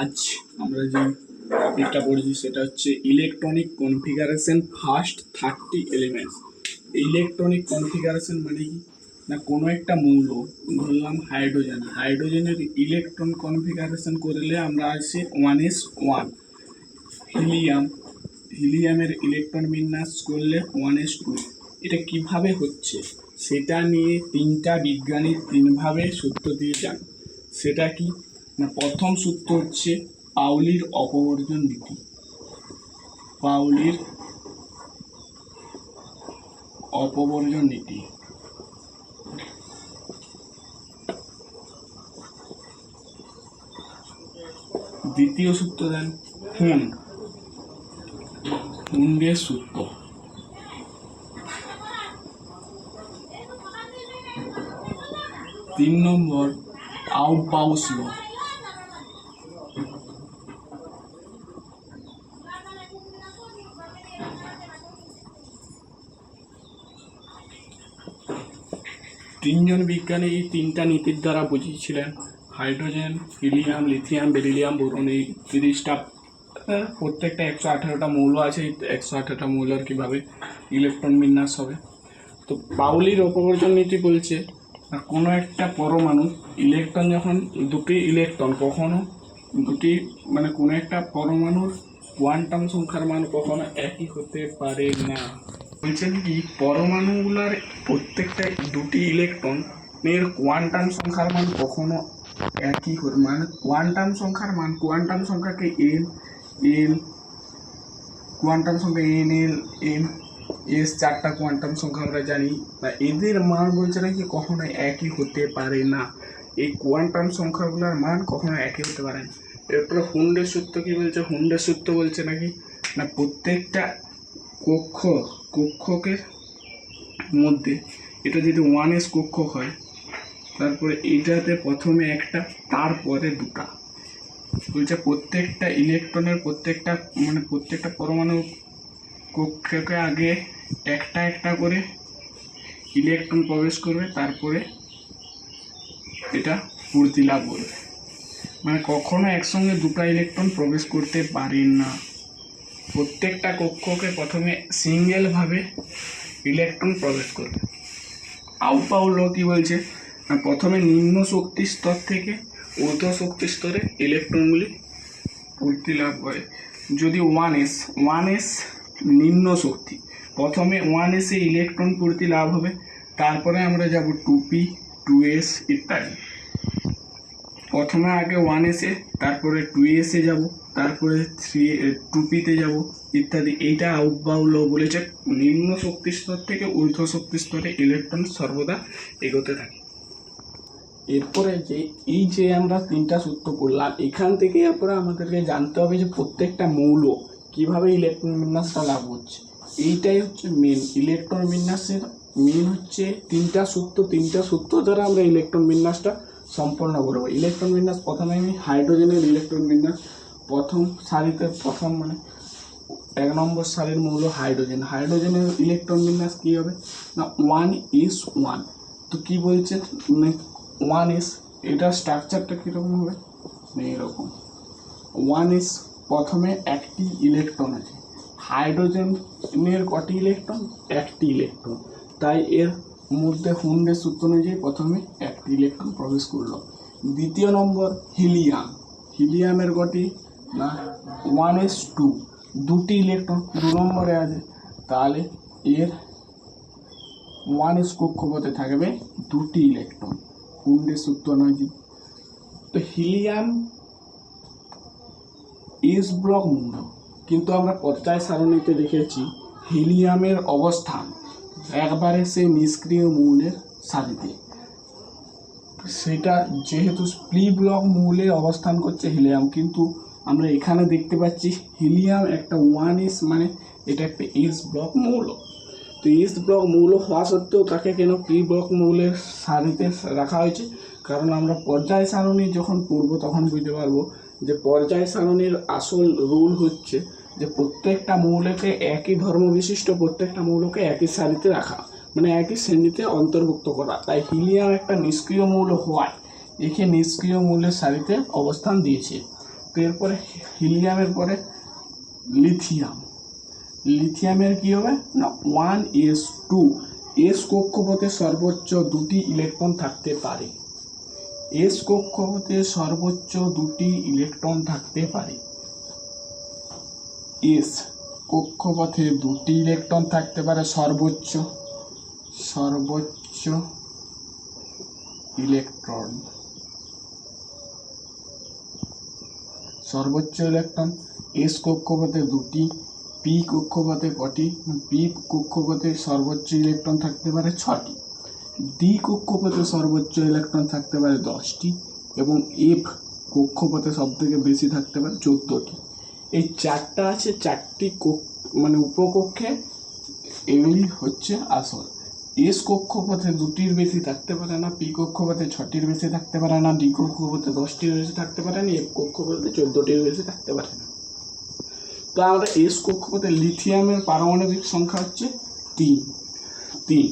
আজ আমরা যে টপিকটা পড়েছি সেটা হচ্ছে electronic configuration first 30 elements. Electronic configuration মানে কি না, কোনো একটা মৌল ধরলাম হাইড্রোজেনের ইলেকট্রন কনফিগারেশন করলে আমরা আসে 1s1। হিলিয়ামের ইলেকট্রন বিন্যাস করলে 1s2। এটা কিভাবে হচ্ছে সেটা নিয়ে তিনটা বিজ্ঞানী তিনভাবে সূত্র দিয়ে যান। সেটা কি না, প্রথম সূত্র হচ্ছে পাউলির অপবর্জন নীতি। দ্বিতীয় সূত্র দেন হুন্ডের সূত্র। তিন নম্বর আউপাউস ল। তিনজন বিজ্ঞানী এই তিনটা নীতির দ্বারা বুঝিয়েছিলেন hydrogen, helium, lithium, beryllium, boron, এই 30টা প্রত্যেকটা 118টা মৌল আছে। এই 118টা মৌলের কিভাবে ইলেকট্রন বিন্যাস হবে। তো পাউলির অপবর্জন নীতি বলছে কোনো একটা পরমাণু ইলেকট্রন যখন দুটি ইলেকট্রন কখনো দুটি মানে কোনো একটা পরমাণুর কোয়ান্টাম সংখ্যার মান কখনো একই হতে পারে না। বলছেন কি পরমাণুগুলোর প্রত্যেকটা দুটি ইলেকট্রনের কোয়ান্টাম সংখ্যার মান কখনো একই হতে মানে কোয়ান্টাম সংখ্যাকে কোয়ান্টাম সংখ্যা এন এস চারটা কোয়ান্টাম সংখ্যা আমরা জানি, বা এদের মান বলছে নাকি কখনো একই হতে পারে না। এই কোয়ান্টাম সংখ্যাগুলোর মান কখনো একই হতে পারে না। এরপরে হুন্ডের সূত্র কি বলছে? হুন্ডের সূত্র বলছে নাকি না প্রত্যেকটা কক্ষকের মধ্যে এটা যদি 1s কক্ষক হয়, তারপরে এইটাতে প্রথমে একটা তারপরে দুটা। বলছে প্রত্যেকটা ইলেকট্রনের প্রত্যেকটা পরমাণু কক্ষকে আগে একটা একটা করে ইলেকট্রন প্রবেশ করবে, তারপরে এটা পূর্তি লাভ করবে। মানে কখনো একসঙ্গে দুটা ইলেকট্রন প্রবেশ করতে পারে না। প্রত্যেকটা কক্ষকে প্রথমে সিঙ্গেল ভাবে ইলেকট্রন প্রবেশ করবে। আউপাউ ল কি বলছে না, প্রথমে নিম্ন শক্তি স্তর থেকে ঊর্ধ্ব শক্তি স্তরে ইলেকট্রনগুলি পূর্তি লাভ করে। যদি 1s নিম্ন শক্তি, প্রথমে 1s এ ইলেকট্রন পূর্তি লাভ হবে, তারপরে আমরা যাব 2p 2s ইত্যাদি। প্রথমে আগে 1s এ, তারপরে 2s এ যাব, তারপরে 2p তে যাব ইত্যাদি। এইটা আউপাউ ল বলেছে নিম্ন শক্তি স্তর থেকে ঊর্ধ্ব শক্তি স্তরে ইলেকট্রন সর্বদা এগোতে থাকে। এরপরে যে আমরা তিনটা সূত্র পড়লাম, এখান থেকে এরপরে আমাদেরকে জানতে হবে যে প্রত্যেকটা মৌল কিভাবে ইলেকট্রন বিন্যাসটা লাভ হচ্ছে। এইটাই হচ্ছে মেন ইলেকট্রন বিন্যাসের মেন হচ্ছে তিনটা সূত্র দ্বারা আমরা ইলেকট্রন বিন্যাসটা সম্পন্ন করবো। ইলেকট্রন বিন্যাস প্রথমে আমি হাইড্রোজেনের ইলেকট্রন বিন্যাস, প্রথম সারিতে মানে 1 নম্বর সারির মৌল হাইড্রোজেনের ইলেকট্রন বিন্যাস কি হবে না 1s1। তো কি বলছে 1s, এটা স্ট্রাকচারটা কীরকম হবে এইরকম। 1s প্রথমে একটি ইলেকট্রন আছে, হাইড্রোজেনের কটি ইলেকট্রন? একটি ইলেকট্রন, তাই এর মধ্যে হুন্ডের সূত্র অনুযায়ী প্রথমে একটি ইলেকট্রন প্রবেশ করলো। দ্বিতীয় নম্বর হিলিয়ামের কটি না 1s2, দুটি ইলেকট্রন 2 নম্বরে আছে, তাহলে এর 1s কক্ষপথে থাকবে দুটি ইলেকট্রন, হুন্ডের সূত্র অনুযায়ী। তো হিলিয়াম এস ব্লক মৌল, কিন্তু আমরা পর্যায় সারণীতে দেখেছি হিলিয়ামের অবস্থান একবারে সেই নিষ্ক্রিয় মৌলের সারিতে। সেটা যেহেতু পি ব্লক মৌলে অবস্থান করছে হিলিয়াম, কিন্তু আমরা এখানে দেখতে পাচ্ছি হিলিয়াম একটা 1s মানে এটা একটা এস ব্লক মৌল। তো এস ব্লক মৌল হওয়া সত্ত্বেও তাকে কেন পি ব্লক মৌলের সারিতে রাখা হয়েছে? কারণ আমরা পর্যায় সারণী যখন পড়বো তখন বুঝতে পারবো যে পর্যায় সারণীর আসল রুল হচ্ছে যে প্রত্যেকটা মৌলকে একই ধর্ম বিশিষ্ট প্রত্যেকটা মৌলকে একই সারিতে রাখা, মানে একই শ্রেণীতে অন্তর্ভুক্ত করা। তাই হিলিয়াম একটা নিষ্ক্রিয় মৌল হওয়ায় একে নিষ্ক্রিয় মৌলের সারিতে অবস্থান দিয়েছে। তো এরপরে হিলিয়ামের পরে লিথিয়াম। লিথিয়ামের কি হবে না 1s2। এস কক্ষপথে সর্বোচ্চ 2টি ইলেকট্রন থাকতে পারে। এস কক্ষপথে সর্বোচ্চ 2টি ইলেকট্রন থাকতে পারে। এস কক্ষপথে 2টি ইলেকট্রন থাকতে পারে সর্বোচ্চ ইলেকট্রন। সর্বোচ্চ ইলেকট্রন এস কক্ষপথে 2টি। পি কক্ষপথে কটি? পি কক্ষপথে সর্বোচ্চ ইলেকট্রন থাকতে পারে 6টি। ডি কক্ষপথে সর্বোচ্চ ইলেকট্রন থাকতে পারে 10টি এবং এফ কক্ষপথে সবথেকে বেশি থাকতে পারে 14টি। এই চারটা আছে, চারটি মানে উপকক্ষে এগুলি হচ্ছে আসল। এস কক্ষপথে 2টির বেশি থাকতে পারে না, পি কক্ষপথে 6টির বেশি থাকতে পারে না, ডি কক্ষপথে 10টির বেশি থাকতে পারে না, এফ কক্ষপথে 14টির বেশি থাকতে পারে না। তো আমরা এস কক্ষপথে লিথিয়ামের পারমাণবিক সংখ্যা হচ্ছে 3।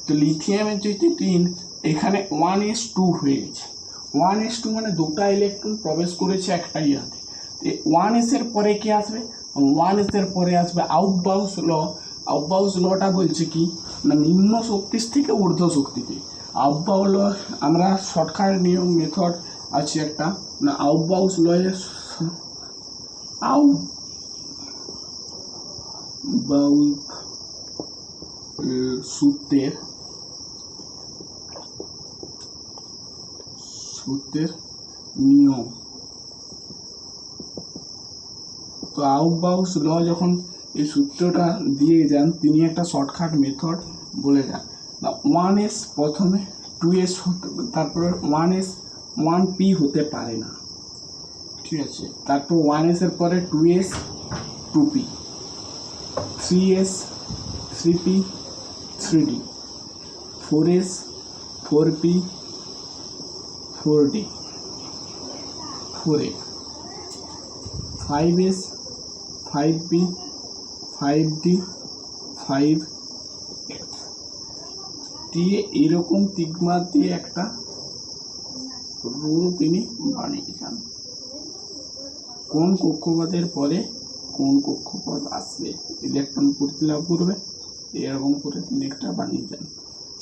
তো লিথিয়ামের যেহেতু 3, এখানে 1s2 হয়ে গেছে। 1s2 মানে 2টা ইলেকট্রন প্রবেশ করেছে একটা ইয়াতে। 1s এর পরে কি আসবে? 1s এর পরে আসবে আউটবাউস ল। আউটবাউস লটা বলছে কি না নিম্ন শক্তি থেকে ঊর্ধ্ব শক্তিতে। আউটবাউস ল আমরা শর্টকাট নিয়ম মেথড আছে একটা না আউটবাউস ল সূত্রের নিয়ম। তো আউটবাউস ল যখন এই সূত্রটা দিয়ে যান তিনি একটা শর্টকাট মেথড বলে যান না 1s প্রথমে 2s তারপরে 1s 1p হতে পারে না, ঠিক আছে। তারপর 1s এর পরে 2s 2p, 3s 3p 3d, 4s 4p 4d 4f, 5s 5p 5d 5f দিয়ে এরকম তিগমা দিয়ে একটা রুল তিনি বানিয়েছেন কোন কক্ষপথের পরে কোন কক্ষপথ আসবে ইলেকট্রন পূর্তি লাভ করবে এরকম করে তিনি একটা বানিয়েছেন।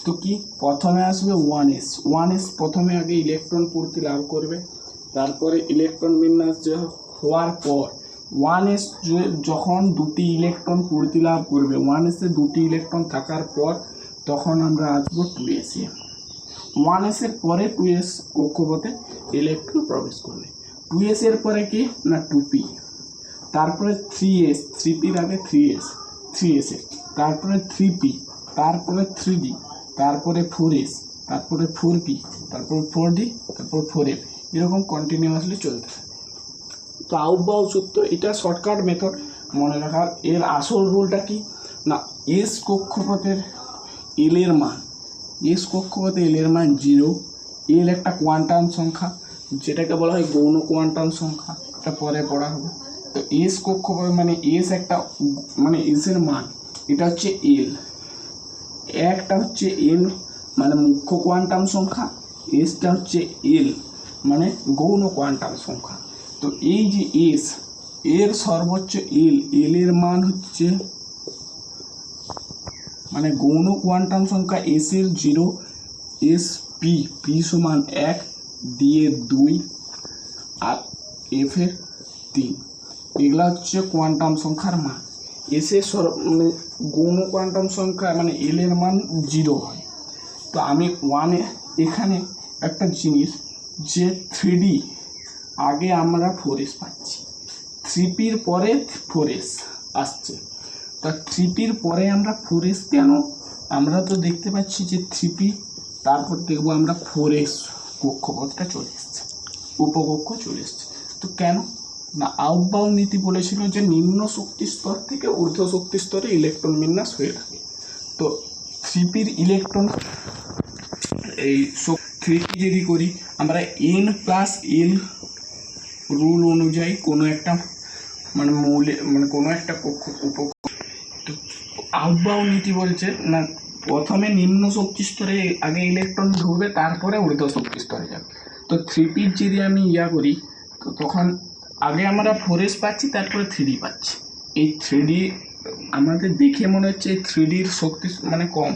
তো কি প্রথমে আসবে 1s প্রথমে আগে ইলেকট্রন পূর্তি লাভ করবে, তারপরে ইলেকট্রন বিন্যাস হওয়ার পর 1s যখন 2টি ইলেকট্রন পূর্তি লাভ করবে 1s এ 2টি ইলেকট্রন থাকার পর তখন আমরা আসবো 2s এ। 1s এর পরে 2s কক্ষপথে ইলেকট্রন প্রবেশ করবে। 2s এর পরে কি না 2p, তারপরে 3s 3pর আগে 3s এ, তারপরে 3p, তারপরে 3d, তারপরে 4s, তারপরে 4p, তারপরে 4d, তারপর 4f, এরকম কন্টিনিউয়াসলি চলতে থাকে। তো আউটবাউস সূত্র এটা শর্টকাট মেথড মনে রাখার। এর আসল রুলটা কি না এস কক্ষপথের এল এর মান, এস কক্ষপথে এল এর মান 0। এল একটা কোয়ান্টাম সংখ্যা যেটাকে বলা হয় গৌণ কোয়ান্টাম সংখ্যা, এটা পরে পড়া হবে। তো এস কক্ষপথ মানে এস একটা মানে এস এর মান এটা হচ্ছে এল, একটা হচ্ছে এন মানে মুখ্য কোয়ান্টাম সংখ্যা, এসটা হচ্ছে এল মানে গৌণ কোয়ান্টাম সংখ্যা। তো এই যে এস এর সর্বোচ্চ এল এর মান হচ্ছে মানে গৌণ কোয়ান্টাম সংখ্যা এস এর 0, এস পি সমান 1 দিয়ে 2 আর এফ এর 3, এগুলা হচ্ছে কোয়ান্টাম সংখ্যার মান। এস এর মানে গৌণ কোয়ান্টাম সংখ্যা মানে এল এর মান 0 হয়। তো আমি 1 এখানে একটা জিনিস যে 3D আগে আমরা 4s পাচ্ছি, 3pর পরে 4s আসছে। তা 3pর পরে আমরা 4s কেন? আমরা তো দেখতে পাচ্ছি যে 3p তারপর দেখবো আমরা 4s কক্ষপথটা চলে এসছে, উপকক্ষ চলে এসছে। তো কেন না আউটবাউন্ড নীতি বলেছিল যে নিম্ন শক্তি স্তর থেকে ঊর্ধ্ব শক্তি স্তরে ইলেকট্রন বিন্যাস হয়ে থাকে। তো 3pর ইলেকট্রন এই 3p যদি করি আমরা n+l রুল অনুযায়ী কোনো একটা মানে মৌলে মানে কোনো একটা আউটবাউন্ড নীতি বলছে না প্রথমে নিম্ন শক্তি স্তরে আগে ইলেকট্রন ঢুকবে তারপরে ঊর্ধ্ব শক্তি স্তরে যাবে। তো 3pর যদি আমি করি তো তখন আগে আমরা 4s পাচ্ছি, তারপরে 3d পাচ্ছি। এই 3d আমাদের দেখে মনে হচ্ছে এই 3dর শক্তি মানে কম,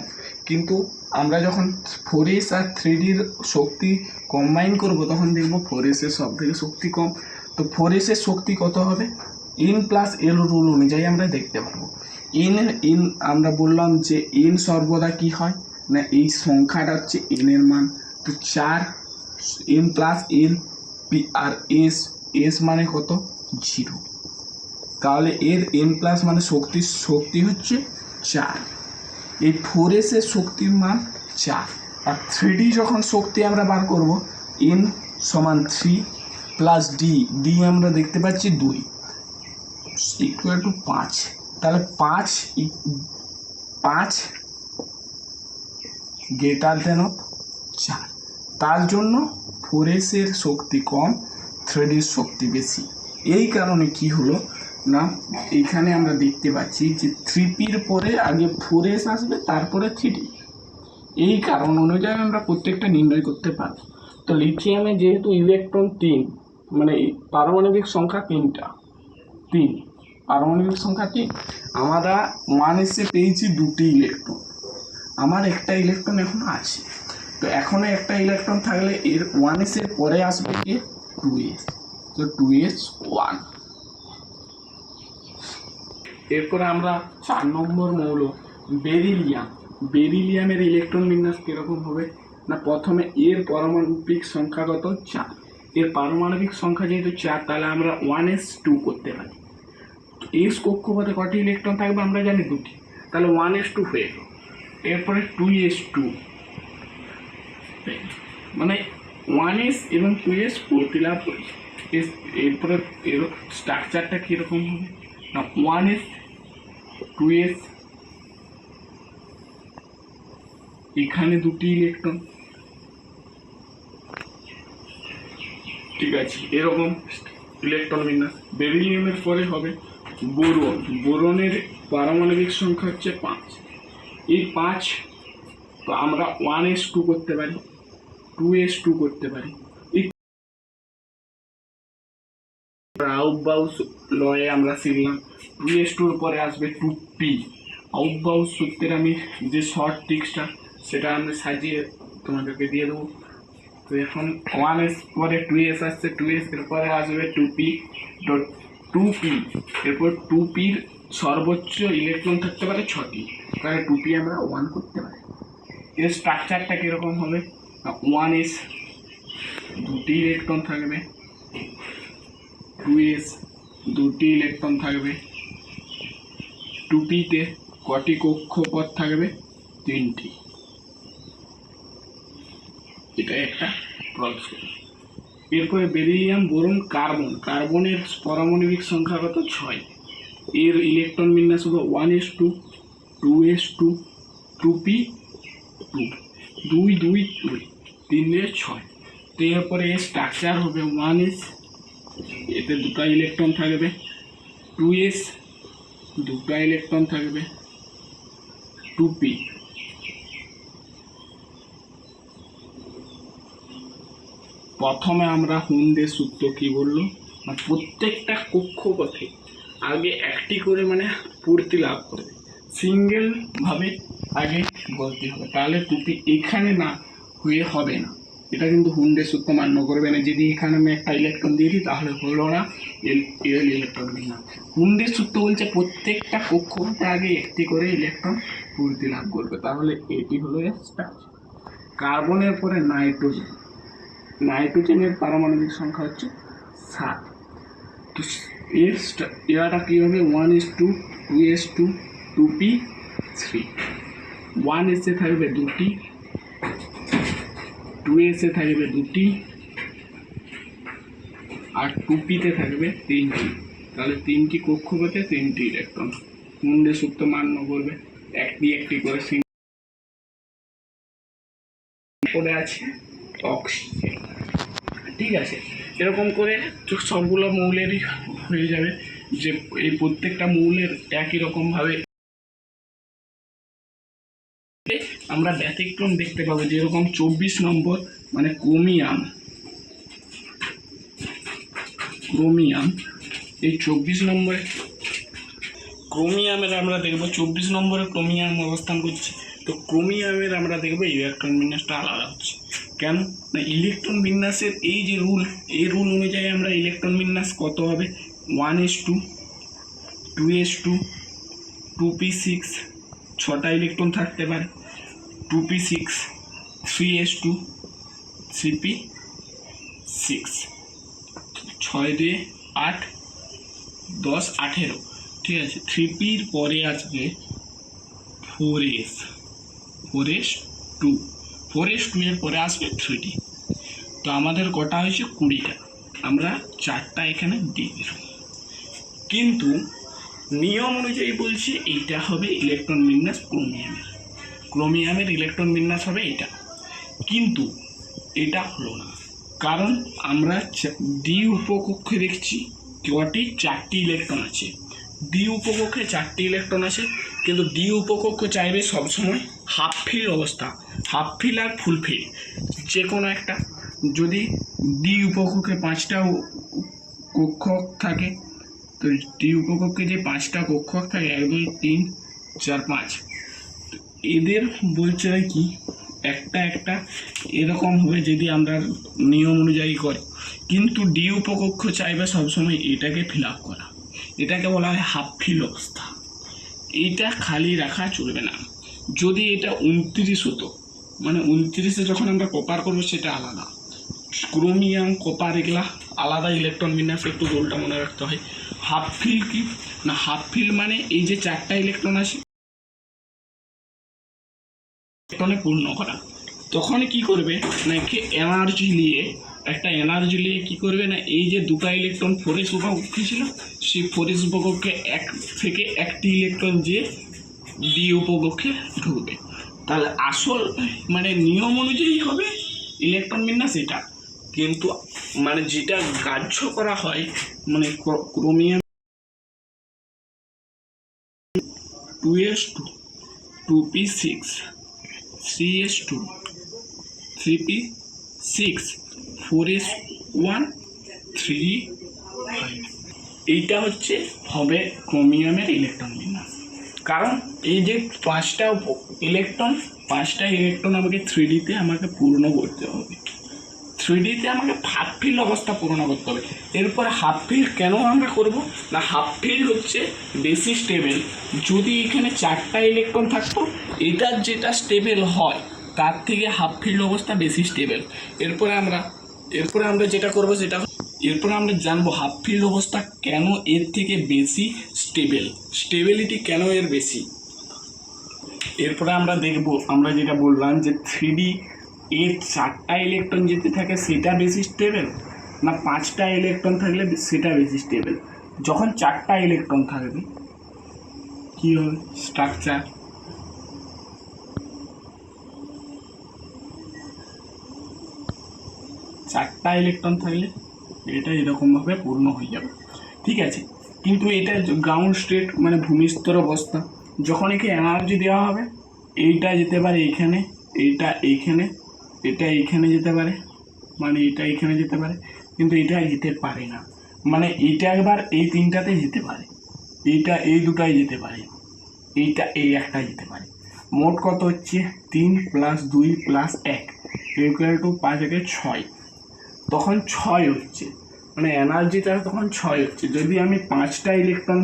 কিন্তু আমরা যখন 4s আর 3dর শক্তি কম্বাইন করব তখন দেখব 4s এর সব থেকে শক্তি কম। তো 4s এর শক্তি কত হবে, n প্লাস এল রুল অনুযায়ী আমরা দেখতে পারবো। n আমরা বললাম যে n সর্বদা কি হয় না, এই সংখ্যাটা হচ্ছে n এর মান। তো 4 n plus L P R S মানে কত 0, তাহলে এর n প্লাস মানে শক্তি হচ্ছে 4। এই 4s এর শক্তির মান 4। আর 3d যখন শক্তি আমরা বার করব, n সমান 3 প্লাস ডি আমরা দেখতে পাচ্ছি 2 ইকুয়াল টু 5। তাহলে 5 গ্রেটার দেন 4। তার জন্য 4s এর শক্তি কম, 3d এর শক্তি বেশি। এই কারণে কি হলো না, এইখানে আমরা দেখতে পাচ্ছি যে 3pর পরে আগে 4s আসবে, তারপরে 3d। এই কারণ অনুযায়ী আমরা প্রত্যেকটা নির্ণয় করতে পারবো। তো লিথিয়ামে যেহেতু ইলেকট্রন 3, মানে পারমাণবিক সংখ্যা 3 পারমাণবিক সংখ্যা 3, আমরা 1s এ পেয়েছি 2টি ইলেকট্রন, আমার একটা ইলেকট্রন এখনো আছে। তো এখনো একটা ইলেকট্রন থাকলে এর 1s এর পরে আসবে কি 2s, তো 2s 1। এরপরে আমরা 4 নম্বর মৌল বেরিলিয়ামের ইলেকট্রন বিন্যাস কিরকম হবে না, প্রথমে এর পারমাণবিক সংখ্যা কত 4, এর পারমাণবিক সংখ্যা যেহেতু 4, তাহলে আমরা 1s2 করতে পারি। এস কক্ষপথে কটি ইলেকট্রন থাকবে আমরা জানি 2টি, তাহলে 1s2 হয়ে গেল। এরপরে 2s2, মানে 1s এবং 2s প্রতিলাভ করেছে। এরপরে এর স্ট্রাকচারটা কীরকম হবে না, 1s 2s, এখানে 2টি ইলেকট্রন, ঠিক আছে, এরকম ইলেকট্রন বিন্যাস। বেরিলিয়ামের পরে হবে বোরনের পারমাণবিক সংখ্যা হচ্ছে 5। এই 5 তো আমরা 1s2 করতে পারি, 2s2 করতে পারি। আউটবাউস লয়ে আমরা শিখলাম 2s2 পরে আসবে 2p। আউটবাউস সূত্রের আমি যে শর্ট ট্রিক্সটা সেটা আমি সাজিয়ে তোমাদেরকে দিয়ে দেবো। তো এখন 1s পরে 2s আসছে, 2s এর পরে আসবে 2p, 2p এরপর 2pর সর্বোচ্চ ইলেকট্রন থাকতে পারে 6টি, তাহলে 2p আমরা 1 করতে পারি। এর স্ট্রাকচারটা কীরকম হবে, 1s 2টি ইলেকট্রন থাকবে, 2s 2টি ইলেকট্রন থাকবে, 2pতে কটি কক্ষপথ থাকবে 3টি। এটা একটা প্রশ্ন। এরপরে বেরিলিয়াম বোরন কার্বনের পারমাণবিক সংখ্যা কত 6, এর ইলেকট্রন বিন্যাস হলো 1s2 2s2 2p 2 2 2 2 3 6। তো এরপরে এর স্ট্রাকচার হবে 1s, এতে 2টা ইলেকট্রন থাকবে, 2s 2টা ইলেকট্রন থাকবে, 2p প্রথমে আমরা হুন্ডের সূত্র কি বললো না, প্রত্যেকটা কক্ষপথে আগে একটি করে মানে পূর্তি লাভ করবে, সিঙ্গেল ভাবে আগে বলতে হবে, তাহলে 2p এখানে না হয়ে হবে না। এটা কিন্তু হুন্ডের সূত্র মান্য করবে না, যদি এখানে আমি একটা ইলেকট্রন দিয়ে দিই তাহলে হলো না এল ইলেকট্রন না। হুন্ডের সূত্র বলছে প্রত্যেকটা কক্ষপথে আগে একটি করে ইলেকট্রন পূর্তি লাভ করবে, তাহলে এটি হলো এর স্ট্রাকচার। কার্বনের পরে নাইট্রোজেনের পারমাণবিক সংখ্যা হচ্ছে 7। তো এর এরাটা কী হবে 1s2 2s2 2p 3। 1s এ থাকবে 2টি, 2s এ থাকবে 2টি, আর 2pতে থাকবে 3টি, তাহলে 3টি কক্ষপথে 3টি ইলেকট্রন। মুন্ডে সূত্র মান্য করবে, একটি করে পড়ে আছে অক্সিজেন, ঠিক আছে। এরকম করে সবগুলো মৌলেরই হয়ে যাবে, যে এই প্রত্যেকটা মৌলের একই রকমভাবে আমরা ব্যতিক্রম দেখতে পাবো। যেরকম 24 নম্বর মানে ক্রোমিয়াম, ক্রোমিয়াম, এই 24 নম্বরে ক্রোমিয়ামের আমরা দেখব 24 নম্বরে ক্রোমিয়াম অবস্থান করছে। তো ক্রোমিয়ামের আমরা দেখব ইলেকট্রন বিন্যাসটা আলাদা হচ্ছে। কেন না, ইলেকট্রন বিন্যাসের এই যে রুল, এই রুল অনুযায়ী আমরা ইলেকট্রন বিন্যাস কত হবে 1s2 2s2 2p6, 6টা ইলেকট্রন থাকতে পারে, 2p6 3s2 3p6, 6 2 8 10 18, ঠিক আছে। 3pর পরে আসবে 4s2 এর পরে আসবে 3d। তো আমাদের কটা হয়েছে 20টা, আমরা 4টা এখানে দিয়ে দিলাম। কিন্তু নিয়ম অনুযায়ী বলছি এইটা হবে ইলেকট্রন বিন্যাস ক্রোমিয়ামের ইলেকট্রন বিন্যাস হবে এটা, কিন্তু এটা হলো না। কারণ আমরা ডি উপকক্ষে দেখছি কটি 4টি ইলেকট্রন আছে, ডি উপকক্ষে 4টি ইলেকট্রন আছে, কিন্তু ডি উপকক্ষ চাইবে সবসময় হাফ ফিল অবস্থা, হাফ ফিল আর ফুল ফিল যে কোনো একটা। যদি ডি উপকক্ষে 5টা কক্ষক থাকে, তো ডি উপকক্ষে যে 5টা কক্ষক থাকে 1 2 3 4 5, এদের বলছে কি একটা এরকম হবে যদি আমরা নিয়ম অনুযায়ী করি। কিন্তু ডি উপকক্ষ চাইবে সবসময় এটাকে ফিল আপ করা, এটাকে বলা হয় হাফ ফিল অবস্থা। এইটা খালি রাখা চলবে না। যদি এটা 29 হতো, মানে 29-এ যখন আমরা কপার করবো সেটা আলাদা, ক্রোমিয়াম কপার এগুলা আলাদা ইলেকট্রন বিন্যাস, একটু গোলটা মনে রাখতে হয়। হাফ ফিল কি না, হাফ ফিল মানে এই যে 4টা ইলেকট্রন আছে ইলেকট্রনে পূর্ণ করা। তখন কি করবে না, এনার্জি নিয়ে কি করবে না, এই যে 2টা ইলেকট্রন 4s উপকক্ষে ছিল, সেই 4s উপকক্ষে এক থেকে একটি ইলেকট্রন যে ডি উপকক্ষে ঢুকবে। তাহলে আসল মানে নিয়ম অনুযায়ী হবে ইলেকট্রন বিন্যাস এটা, কিন্তু মানে যেটা গ্রাহ্য করা হয় মানে chromium 2s2 2p6 3s2 3p6 4s1 3d5, এইটা হচ্ছে হবে ক্রোমিয়ামের ইলেকট্রন বিন্যাস। কারণ এই যে 5টা ইলেকট্রন আমাকে 3dতে আমাকে পূর্ণ করতে হবে, 3dতে আমাকে হাফ ফিল অবস্থা পূর্ণ করতে হবে। এরপর হাফ ফিল কেন আমরা করব না, হাফ ফিল হচ্ছে বেশি স্টেবল। যদি এখানে 4টা ইলেকট্রন থাকতো, এটার যেটা স্টেবল হয় তার থেকে হাফ ফিল অবস্থা বেশি স্টেবল। এরপরে আমরা যেটা করব সেটা এরপরে আমরা জানবো হাফ ফিল অবস্থা কেন এর থেকে বেশি স্টেবিলিটি কেন এর বেশি। এরপরে আমরা দেখব, আমরা যেটা বললাম যে 3d এর 4টা ইলেকট্রন যেতে থাকে সেটা বেশি স্টেবল না 5টা ইলেকট্রন থাকলে সেটা বেশি স্টেবল। যখন 4টা ইলেকট্রন থাকবে কি হবে স্ট্রাকচার, 4টা ইলেকট্রন থাকলে এটা এরকমভাবে পূর্ণ হয়ে যাবে, ঠিক আছে। কিন্তু এটা গ্রাউন্ড স্টেট মানে ভূমিস্তর অবস্থা, যখন একে এনার্জি দেওয়া হবে এইটা যেতে পারে এইখানে, এইটা এইখানে, এটা এইখানে যেতে পারে, মানে এটা এইখানে যেতে পারে, কিন্তু এটা যেতে পারে না। মানে এইটা একবার এই 3টাতে যেতে পারে, এইটা এই 2টায় যেতে পারে, এইটা এই একটাই যেতে পারে। মোট কত হচ্ছে 3 + 2 + 1 = 5 × 6, তখন 6 হচ্ছে, মানে এনার্জিটা তখন 6 হচ্ছে। যদি আমি 5টা ইলেকট্রন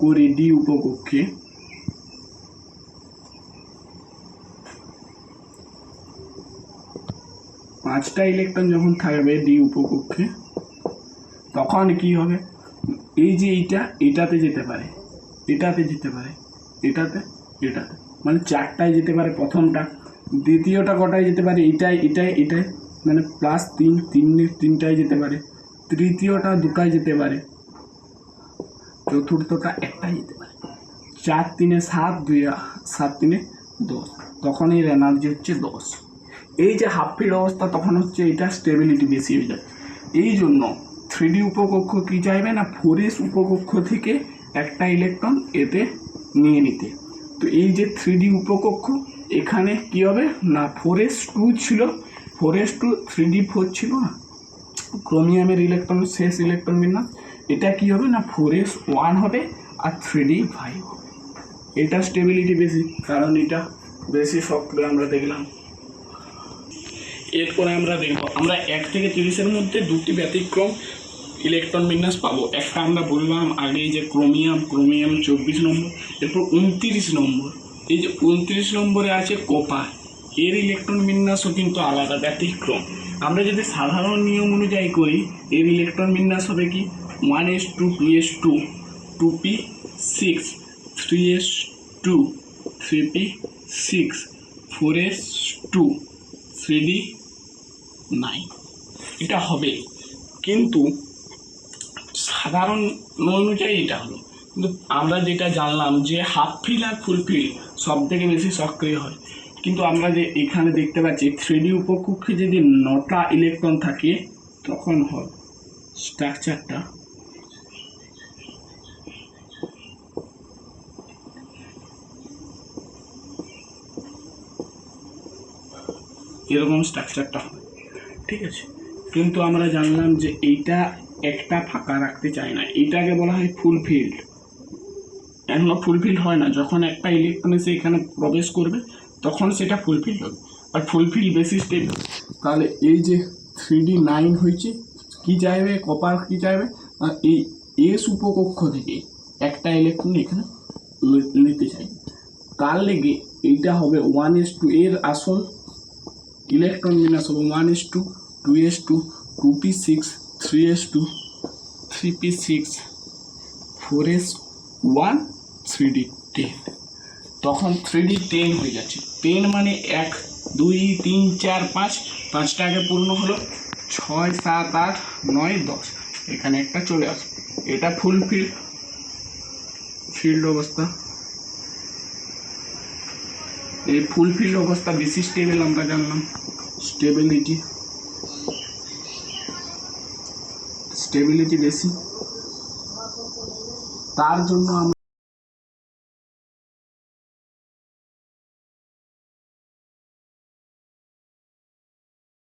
করি ডি উপকক্ষে, পাঁচটা ইলেকট্রন যখন থাকবে ডি উপকক্ষে, তখন কি হবে, এই যে এটাতে যেতে পারে, এটাতে যেতে পারে, এটাতে, মানে 4টায় যেতে পারে প্রথমটা, দ্বিতীয়টা কটায় যেতে পারে এটাই মানে +3 3টায় যেতে পারে, তৃতীয়টা 2টায় যেতে পারে, চতুর্থটা 1টায় যেতে পারে, 4 3 7 2 7 3 10, তখন এর এনার্জি হচ্ছে 10। এই যে হাফ ফিল অবস্থা তখন হচ্ছে এটা স্টেবিলিটি বেশি হয়ে যায়। এই জন্য 3d উপকক্ষ কি চাইবে না 4s উপকক্ষ থেকে একটা ইলেকট্রন এতে নিয়ে নিতে। তো এই যে 3d উপকক্ষ এখানে কি হবে না 4s2 ছিল, 4s2 3d4 ছিল না, ক্রোমিয়ামের ইলেকট্রন শেষ ইলেকট্রন বিন্যাস, এটা কি হবে না 4s1 হবে আর 3d5 হবে। এটা স্টেবিলিটি বেশি, কারণ এটা বেশি সক্রিয় আমরা দেখলাম। এরপরে আমরা দেখব আমরা 1 থেকে 30-এর মধ্যে দুটি ব্যতিক্রম ইলেকট্রন বিন্যাস পাবো। একটা আমরা বললাম আগেই যে ক্রোমিয়াম 24 নম্বর। এরপর 29 নম্বর, এই যে 29 নম্বরে আছে কপার, এর ইলেকট্রন বিন্যাসও কিন্তু আলাদা, ব্যতিক্রম। আমরা যদি সাধারণ নিয়ম অনুযায়ী করি, এর ইলেকট্রন বিন্যাস হবে কি 1s2 2s2 2p6 3s2 3p6 4s2 3d9, এটা হবে। কিন্তু সাধারণ অনুযায়ী এটা হলো, কিন্তু আমরা যেটা জানলাম যে হাফ ফিল আর ফুল ফিল সব থেকে বেশি সক্রিয় হয়। কিন্তু আমরা যে এখানে দেখতে পাচ্ছি 3D উপকক্ষে যদি 9টা ইলেকট্রন থাকে তখন হয় স্ট্রাকচারটা এরকম স্ট্রাকচারটা হয়, ঠিক আছে। কিন্তু আমরা জানলাম যে এইটা একটা ফাঁকা রাখতে চায় না, এটাকে বলা হয় ফুলফিল্ড। এখনো ফুলফিল হয় না, যখন একটা ইলেকট্রন এসে এখানে প্রবেশ করবে তখন সেটা ফুলফিল হবে। আর ফুলফিল বেশি স্টেবল। তাহলে এই যে 3d9 হয়েছে, কি চাইবে কপার, কি চাইবে এই এস উপকক্ষ থেকে একটা ইলেকট্রন এখানে নিতে চাইবে। তার লেগে এইটা হবে 1s2, এর আসল ইলেকট্রন বিন্যাস হবে 1s2 2s2 2p6 3s2 3p6 4s1 3d10। তখন 3d10 হয়ে যাচ্ছে। 10 মানে 1 2 3 4 5, 5টা আগে পূর্ণ হলো, 6 7 8 9 10, এখানে একটা চলে আসে, এটা ফুল ফিল্ড অবস্থা। এই ফুল ফিল্ড অবস্থা বেশি স্টেবল, আমরা জানলাম স্টেবিলিটি বেশি, তার জন্য আমরা